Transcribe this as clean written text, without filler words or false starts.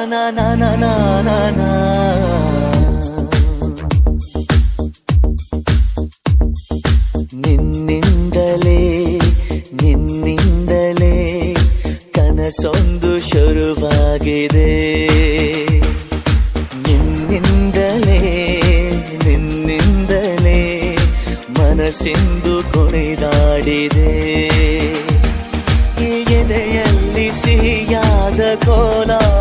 ನಾ ನಾ ನಾ ನಾ ನಾ ನಾ. ನಿನ್ನಿಂದಲೇ ನಿನ್ನಿಂದಲೇ ಕನಸೊಂದು ಶುರುವಾಗಿದೆ. ನಿನ್ನಿಂದಲೇ ನಿನ್ನಿಂದಲೇ ಮನಸ್ಸಿಂದು ಕುಣಿದಾಡಿದೆ. ಎದೆಯಲ್ಲಿ ಸಿಹಿಯಾದ ಕೋಲಾಹಲ